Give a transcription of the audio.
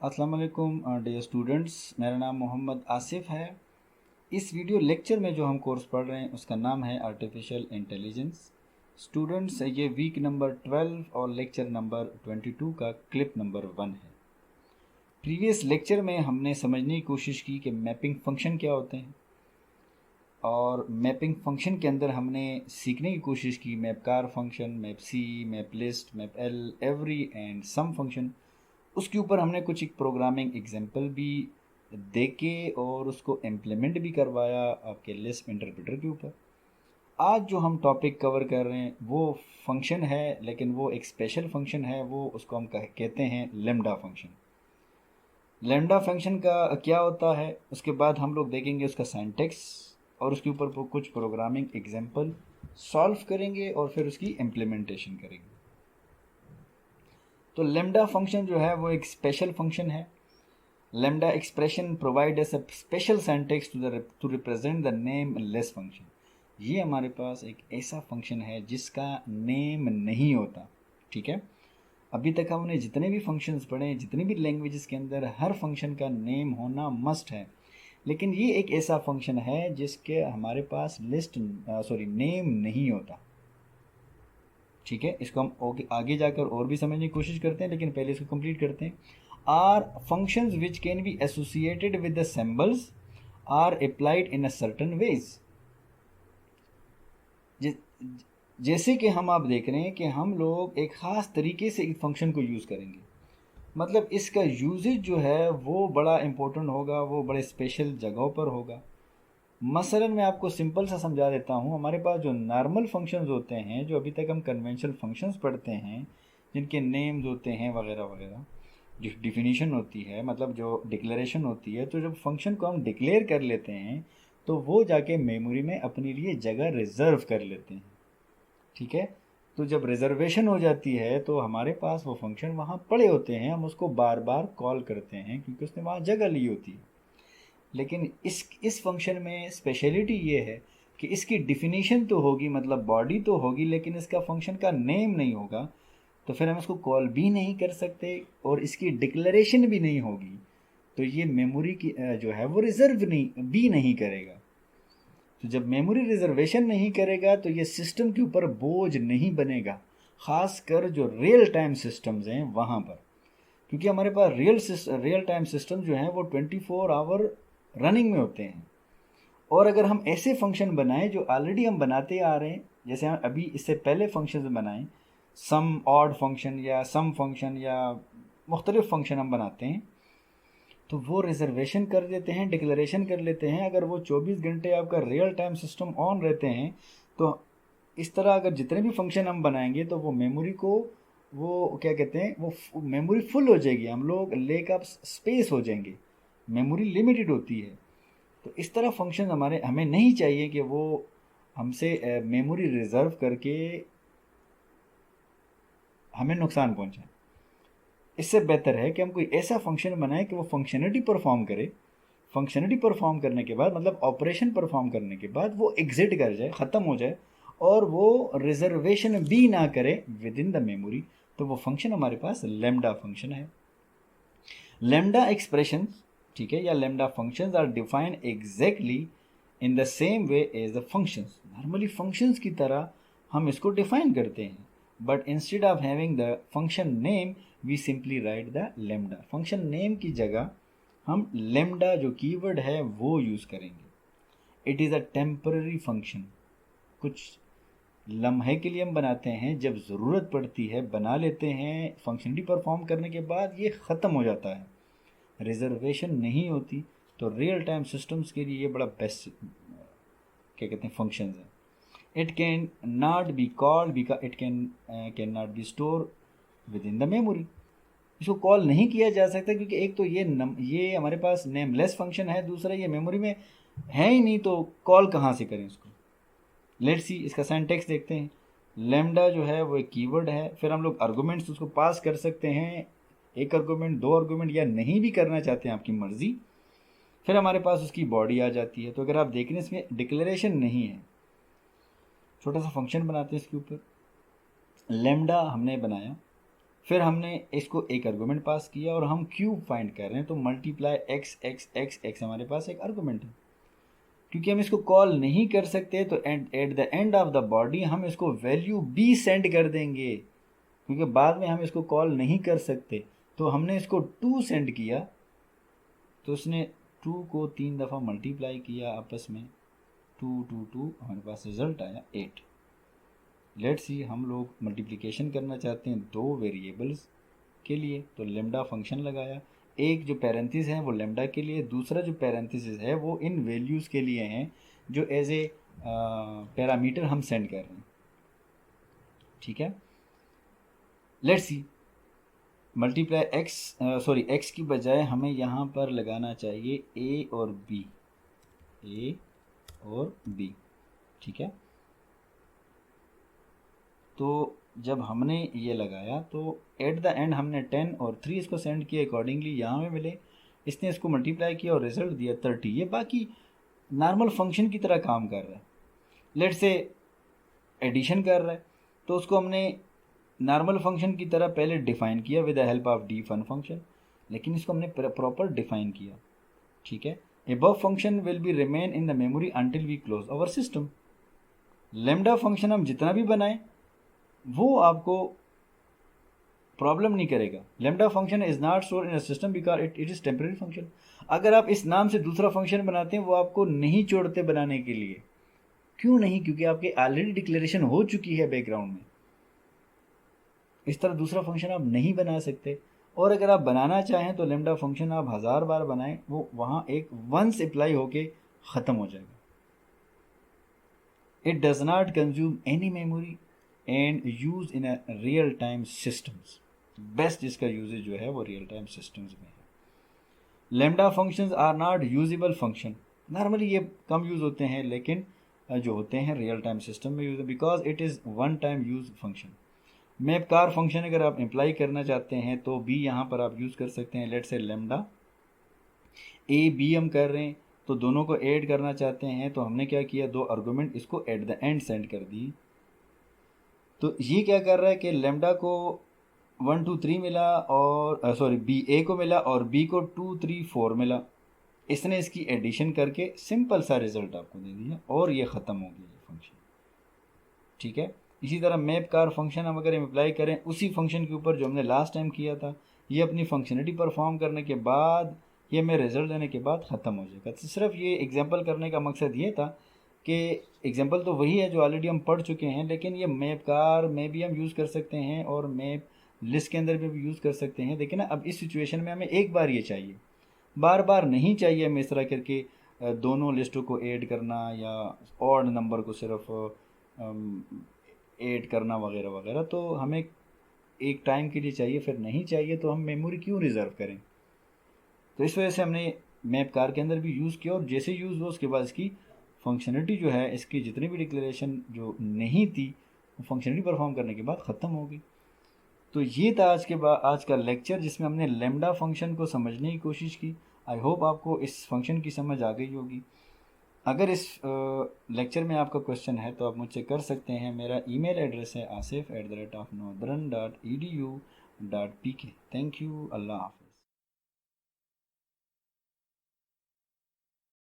अस्सलाम वालेकुम dear students, मेरा नाम मोहम्मद आसिफ है। इस वीडियो लेक्चर में जो हम कोर्स पढ़ रहे हैं उसका नाम है आर्टिफिशियल इंटेलिजेंस। स्टूडेंट्स, ये वीक नंबर 12 और लेक्चर नंबर 22 का क्लिप नंबर 1 है। प्रीवियस लेक्चर में हमने समझने की कोशिश की कि मैपिंग फंक्शन क्या होते हैं, और मैपिंग फंक्शन के अंदर हमने सीखने की कोशिश की mapcar function, mapc, maplist, mapl, every and some function. उसके ऊपर हमने कुछ एक प्रोग्रामिंग एग्जांपल भी देके और उसको इम्प्लीमेंट भी करवाया आपके लिस्ट इंटरप्रेटर के ऊपर। आज जो हम टॉपिक कवर कर रहे हैं वो फंक्शन है, लेकिन वो एक स्पेशल फंक्शन है। वो उसको हम कहते हैं लेम्डा फंक्शन। लेम्डा फंक्शन का क्या होता है, उसके बाद हम लोग देखेंगे उसका सिंटैक्स और उसके ऊपर कुछ प्रोग्रामिंग एग्जांपल सॉल्व करेंगे और फिर उसकी इम्प्लीमेंटेशन करेंगे। तो लेम्डा फंक्शन जो है वो एक स्पेशल फंक्शन है। Lambda expression provides a special syntax to represent the nameless function. ये हमारे पास एक ऐसा फंक्शन है जिसका नेम नहीं होता। ठीक है, अभी तक हमने जितने भी फंक्शंस पढ़े, जितनी भी लैंग्वेजेस के अंदर हर फंक्शन का नेम होना मस्ट है, लेकिन ये एक ऐसा फंक्शन है जिसके हमारे पास नेम नहीं होता। ठीक है, इसको हम आगे जाकर और भी समझने की कोशिश करते हैं, लेकिन पहले इसको कंप्लीट करते हैं। Are functions which can be associated with the symbols are applied in a certain ways. जैसे कि हम आप देख रहे हैं कि हम लोग एक ख़ास तरीके से इस फंक्शन को यूज़ करेंगे। मतलब इसका यूजेज जो है वो बड़ा इम्पोर्टेंट होगा, वो बड़े स्पेशल जगहों पर होगा। मसलन मैं आपको सिंपल सा समझा देता हूँ। हमारे पास जो नॉर्मल फंक्शंस होते हैं, जो अभी तक हम कन्वेंशनल फंक्शंस पढ़ते हैं, जिनके नेम्स होते हैं वगैरह वगैरह, जो डिफिनीशन होती है, मतलब जो डिक्लेरेशन होती है, तो जब फंक्शन को हम डिक्लेयर कर लेते हैं तो वो जाके मेमोरी में अपने लिए जगह रिजर्व कर लेते हैं। ठीक है, तो जब रिजर्वेशन हो जाती है तो हमारे पास वो फंक्शन वहाँ पड़े होते हैं, हम उसको बार बार कॉल करते हैं क्योंकि उसने वहाँ जगह ली होती है। लेकिन इस फंक्शन में स्पेशलिटी ये है कि इसकी डिफिनीशन तो होगी, मतलब बॉडी तो होगी, लेकिन इसका फंक्शन का नेम नहीं होगा। तो फिर हम इसको कॉल भी नहीं कर सकते और इसकी डिक्लेरेशन भी नहीं होगी। तो ये मेमोरी की जो है वो रिजर्व नहीं करेगा। तो जब मेमोरी रिजर्वेशन नहीं करेगा तो ये सिस्टम के ऊपर बोझ नहीं बनेगा, खासकर जो रियल टाइम सिस्टम्स हैं वहाँ पर। क्योंकि हमारे पास रियल टाइम सिस्टम जो हैं वो 24 आवर रनिंग में होते हैं। और अगर हम ऐसे फंक्शन बनाएं जो ऑलरेडी हम बनाते आ रहे हैं, जैसे हम अभी इससे पहले फंक्शन बनाएं, सम ऑड फंक्शन या सम फंक्शन या मुख्तलिफ फंक्शन हम बनाते हैं, तो वो रिजर्वेशन कर देते हैं, डिक्लेरेशन कर लेते हैं। अगर वो 24 घंटे आपका रियल टाइम सिस्टम ऑन रहते हैं तो इस तरह अगर जितने भी फंक्शन हम बनाएंगे तो वो मेमोरी को, वो क्या कहते हैं, वो मेमोरी फुल हो जाएगी, हम लोग लेक अप स्पेस हो जाएंगे, मेमोरी लिमिटेड होती है। तो इस तरह फंक्शन हमें नहीं चाहिए कि वो हमसे मेमोरी रिजर्व करके हमें नुकसान पहुंचाए। इससे बेहतर है कि हम कोई ऐसा फंक्शन बनाएं कि वो फंक्शनलिटी परफॉर्म करे। फंक्शनलिटी परफॉर्म करने के बाद, मतलब ऑपरेशन परफॉर्म करने के बाद, वो एग्जिट कर जाए, ख़त्म हो जाए, और वो रिजर्वेशन भी ना करे विद इन द मेमोरी। तो वो फंक्शन हमारे पास लेम्डा फंक्शन है। लेम्डा एक्सप्रेशन, ठीक है, या lambda functions are defined exactly in the same way as the functions. Normally functions की तरह हम इसको डिफाइन करते हैं, but instead of having the function name we simply write the lambda. Function name की जगह हम लेम्डा जो कीवर्ड है वो यूज़ करेंगे। It is a temporary function, कुछ लम्हे के लिए हम बनाते हैं, जब ज़रूरत पड़ती है बना लेते हैं, फंक्शनलिटी परफॉर्म करने के बाद ये ख़त्म हो जाता है, रिजर्वेशन नहीं होती। तो रियल टाइम सिस्टम्स के लिए ये बड़ा बेस्ट क्या कहते हैं फंक्शन है। It can not be called because it can not be store with in the memory. इसको कॉल नहीं किया जा सकता क्योंकि एक तो ये हमारे पास नेमलेस फंक्शन है, दूसरा ये मेमोरी में है ही नहीं, तो कॉल कहाँ से करें इसको। लेट्स सी, इसका सिंटैक्स देखते हैं। लेम्डा जो है वो एक कीवर्ड है, फिर हम लोग आर्गूमेंट्स उसको पास कर सकते हैं, एक आर्गूमेंट, दो आर्गूमेंट, या नहीं भी करना चाहते हैं, आपकी मर्जी। फिर हमारे पास उसकी बॉडी आ जाती है। तो अगर आप देख रहे हैं इसमें डिक्लेरेशन नहीं है, छोटा सा फंक्शन बनाते हैं इसके ऊपर। लेम्डा हमने बनाया, फिर हमने इसको एक आर्गूमेंट पास किया और हम क्यूब फाइंड कर रहे हैं, तो multiply x x x x हमारे पास एक आर्गूमेंट है। क्योंकि हम इसको कॉल नहीं कर सकते तो at the end of the body हम इसको वैल्यू बी सेंड कर देंगे, क्योंकि बाद में हम इसको कॉल नहीं कर सकते। तो हमने इसको 2 सेंड किया, तो उसने 2 को 3 दफ़ा मल्टीप्लाई किया आपस में, 2 2 2, हमारे पास रिजल्ट आया 8। लेट्स सी, हम लोग मल्टीप्लिकेशन करना चाहते हैं दो वेरिएबल्स के लिए, तो लेमडा फंक्शन लगाया। एक जो पैरेंथिस है वो लेमडा के लिए, दूसरा जो पैरेंथिस है वो इन वैल्यूज़ के लिए हैं जो एज ए पैरामीटर हम सेंड कर रहे हैं। ठीक है, लेट्स सी, मल्टीप्लाई एक्स की बजाय हमें यहाँ पर लगाना चाहिए ए और बी, ए और बी। ठीक है, तो जब हमने ये लगाया तो एट द एंड हमने 10 और 3 इसको सेंड किया, अकॉर्डिंगली यहाँ में मिले। इसने इसको मल्टीप्लाई किया और रिजल्ट दिया 30। ये बाकी नॉर्मल फंक्शन की तरह काम कर रहा है। लेट से एडिशन कर रहा है, तो उसको हमने नॉर्मल फंक्शन की तरह पहले डिफाइन किया with the help of the fun function, लेकिन इसको हमने प्रॉपर डिफाइन किया। ठीक है, above function will be remain in the memory until we close our system. Lambda function हम जितना भी बनाएं वो आपको प्रॉब्लम नहीं करेगा। Lambda function is not store in a system because it is temporary function. अगर आप इस नाम से दूसरा फंक्शन बनाते हैं वो आपको नहीं छोड़ते बनाने के लिए। क्यों नहीं? क्योंकि आपके ऑलरेडी डिक्लेरेशन हो चुकी है बैकग्राउंड में। इस तरह दूसरा फंक्शन आप नहीं बना सकते, और अगर आप बनाना चाहें तो लेमडा फंक्शन आप 1000 बार बनाएं, वो वहाँ एक वंस अप्लाई होके ख़त्म हो जाएगा। It does not consume any memory and use in a real time systems. Best इसका यूजेज जो है वो रियल टाइम सिस्टम्स में है। Lambda functions are not usable function. Normally ये कम यूज़ होते हैं, लेकिन जो होते हैं रियल टाइम सिस्टम में use, because it is one time use function. Map car function अगर आप अप्लाई करना चाहते हैं तो बी यहाँ पर आप यूज़ कर सकते हैं। लेट से लेमडा ए बी हम कर रहे हैं, तो दोनों को ऐड करना चाहते हैं, तो हमने क्या किया, दो आर्गूमेंट इसको एट द एंड सेंड कर दी। तो ये क्या कर रहा है कि लेमडा को 1 2 3 मिला, और सॉरी बी ए को मिला और बी को 2 3 4 मिला। इसने इसकी एडिशन करके सिंपल सा रिजल्ट आपको दे दिया और ये ख़त्म हो गया ये फंक्शन। ठीक है, इसी तरह मैप कार फंक्शन हम अगर अप्लाई करें उसी फंक्शन के ऊपर जो हमने लास्ट टाइम किया था, ये अपनी फंक्शनलिटी परफॉर्म करने के बाद, ये हमें रिजल्ट देने के बाद ख़त्म हो जाएगा। तो सिर्फ ये एग्जांपल करने का मकसद ये था कि एग्जांपल तो वही है जो ऑलरेडी हम पढ़ चुके हैं, लेकिन ये मैप कार में भी हम यूज़ कर सकते हैं और मैप लिस्ट के अंदर भी यूज़ कर सकते हैं। देखिए ना, अब इस सिचुएशन में हमें एक बार ये चाहिए, बार बार नहीं चाहिए हमें इस तरह करके दोनों लिस्टों को ऐड करना या ऑड नंबर को सिर्फ ऐड करना वगैरह वगैरह। तो हमें एक टाइम के लिए चाहिए, फिर नहीं चाहिए तो हम मेमोरी क्यों रिज़र्व करें। तो इस वजह से हमने मैप कार के अंदर भी यूज़ किया, और जैसे यूज़ हुआ उसके बाद इसकी फंक्शनलिटी जो है, इसकी जितनी भी डिक्लेरेशन जो नहीं थी वो फंक्शनलिटी परफॉर्म करने के बाद ख़त्म हो गई। तो ये था आज का लेक्चर, जिसमें हमने लेमडा फंक्शन को समझने की कोशिश की। आई होप आपको इस फंक्शन की समझ आ गई होगी। अगर इस लेक्चर में आपका क्वेश्चन है तो आप मुझसे कर सकते हैं। मेरा ईमेल एड्रेस है asif@northern.edu.pk। थैंक यू, अल्लाह हाफ़िज़।